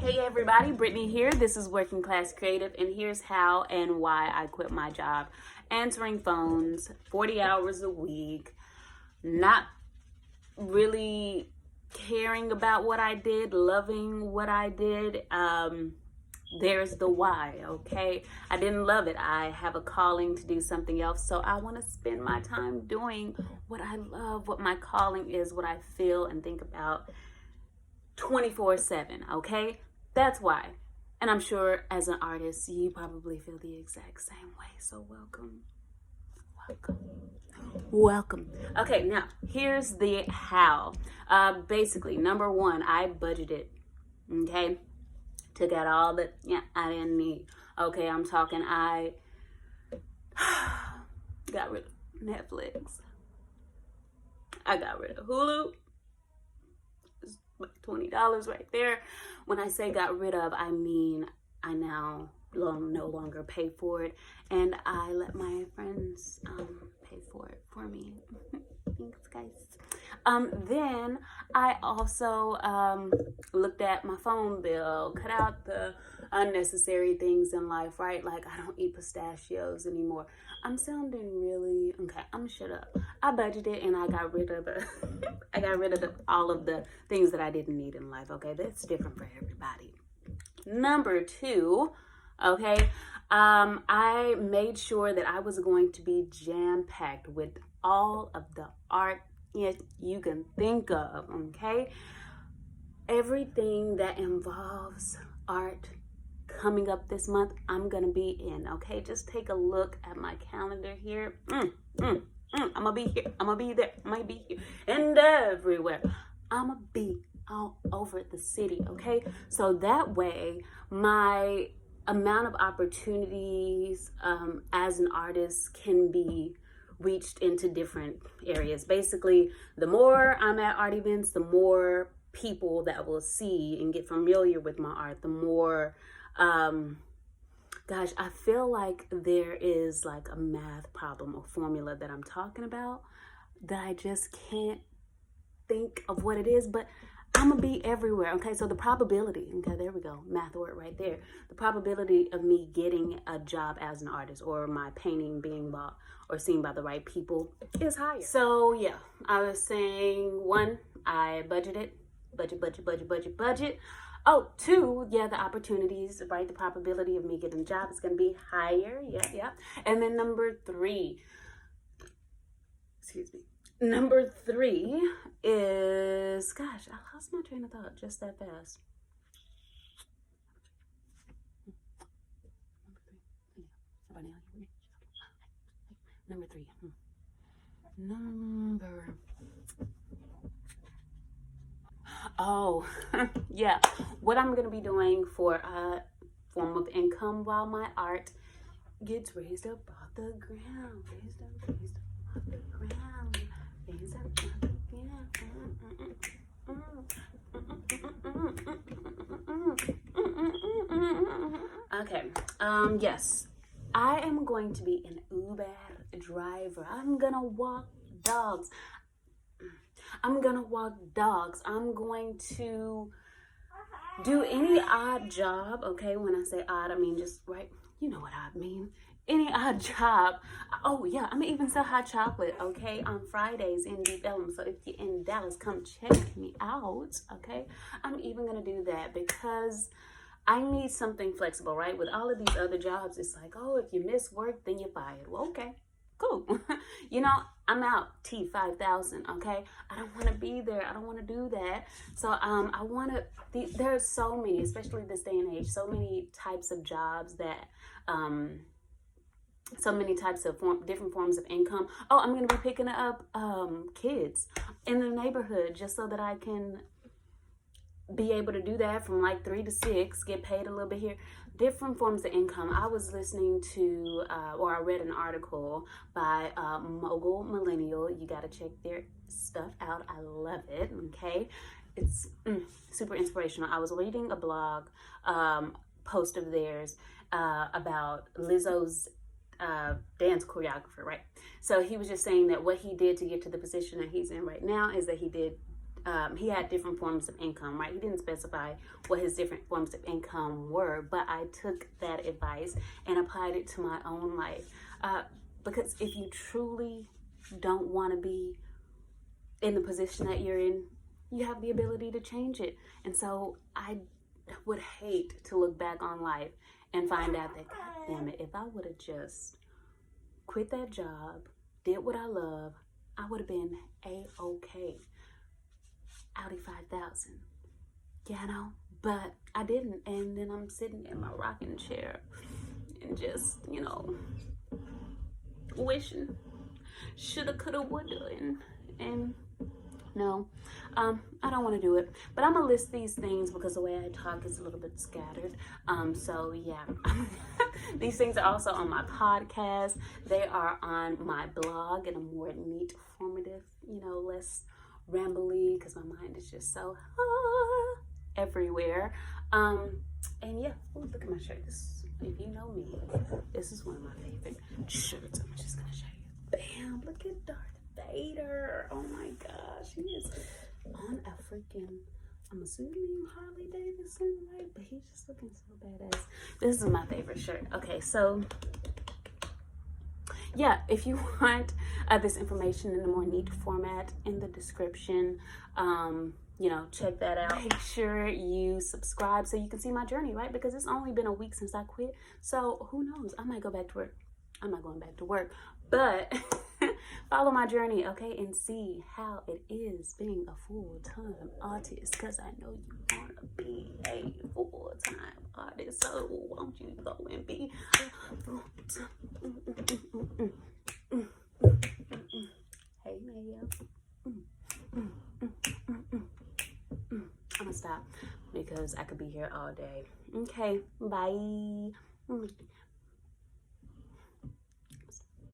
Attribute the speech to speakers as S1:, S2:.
S1: Hey everybody, Brittany here. This is Working Class Creative, and here's how and why I quit my job. Answering phones, 40 hours a week, not really caring about what I did, loving what I did. There's the why, okay? I didn't love it. I have a calling to do something else, so I want to spend my time doing what I love, what my calling is, what I feel and think about 24/7, okay? That's why. And I'm sure as an artist, you probably feel the exact same way. So welcome. Okay, now here's the how. Basically, number one, I budgeted, okay? Took out all that I didn't need. Okay, I'm talking I got rid of Netflix. I got rid of Hulu. It's like $20 right there. When I say got rid of, I mean I now no longer pay for it, and I let my friends pay for it for me. Thanks, guys. Then I also looked at my phone bill, cut out the unnecessary things in life, right? Like I don't eat pistachios anymore. I'm sounding really okay. I'm gonna shut up. I budgeted and I got rid of all of the things that I didn't need in life. Okay, that's different for everybody. Number two, okay, I made sure that I was going to be jam-packed with all of the art you can think of, okay? Everything that involves art coming up this month, I'm gonna be in, okay? Just take a look at my calendar here. I'm gonna be here, I'm gonna be there, I'm gonna be here and everywhere. I'm gonna be all over the city, okay? So that way, my amount of opportunities as an artist can be reached into different areas. Basically, the more I'm at art events, the more people that will see and get familiar with my art, the more, gosh, I feel like there is like a math problem or formula that I'm talking about that I just can't think of what it is, but I'm gonna be everywhere, okay? So the probability, okay, there we go, math word right there. The probability of me getting a job as an artist or my painting being bought or seen by the right people is higher. So yeah, I was saying one, I budgeted, budget. Oh, two, yeah, the opportunities, right? The probability of me getting a job is gonna be higher, yeah. And then number three is, gosh, I lost my train of thought just that fast. Oh, yeah. What I'm going to be doing for a form of income while my art gets raised up off the ground. Okay, yes, I am going to be an Uber driver. I'm gonna walk dogs. I'm going to do any odd job, okay? When I say odd, I mean just, right, you know what I mean. Any odd job. Oh yeah, I'm gonna even sell hot chocolate, okay, on Fridays in Deep Ellum. So if you're in Dallas, come check me out, okay? I'm even gonna do that because I need something flexible, right? With all of these other jobs, it's like, oh, if you miss work, then you're fired. Well, okay, cool. You know, I'm out T5000, okay? I don't want to be there. I don't want to do that. So I want to, there's so many, especially this day and age, so many types of jobs that, so many types of different forms of income. Oh, I'm going to be picking up kids in the neighborhood just so that I can be able to do that from like 3 to 6, get paid a little bit here. Different forms of income. I was listening to, or I read an article by Mogul Millennial. You got to check their stuff out. I love it, okay? It's super inspirational. I was reading a blog post of theirs about Lizzo's dance choreographer, right? So he was just saying that what he did to get to the position that he's in right now is that he did he had different forms of income, right? He didn't specify what his different forms of income were, but I took that advice and applied it to my own life. Because if you truly don't want to be in the position that you're in, you have the ability to change it. And so I would hate to look back on life and find out that, God damn it, if I would have just quit that job, did what I love, I would have been A-okay. Audi 5000, you know, but I didn't. And then I'm sitting in my rocking chair and just, you know, wishing shoulda, coulda, woulda, and no, I don't want to do it. But I'm gonna list these things because the way I talk is a little bit scattered. So yeah, these things are also on my podcast. They are on my blog in a more neat, formative, you know, less rambly, because my mind is just so everywhere. And yeah, ooh, look at my shirt. This, if you know me, this is one of my favorite shirts. I'm just gonna show you. Bam! Look at Darth Vader. Oh my gosh, he is on a freaking, I'm assuming Harley Davidson, right? But he's just looking so badass. This is my favorite shirt. Okay, so yeah, if you want this information in a more neat format, in the description, you know, check that out. Make sure you subscribe so you can see my journey, right? Because it's only been a week since I quit. So who knows? I might go back to work. I'm not going back to work, but follow my journey, okay? And see how it is being a full-time artist, because I know you want to be a full-time artist. So won't you go and be a full-time? Hey, Maya. I'm gonna stop because I could be here all day. Okay, bye.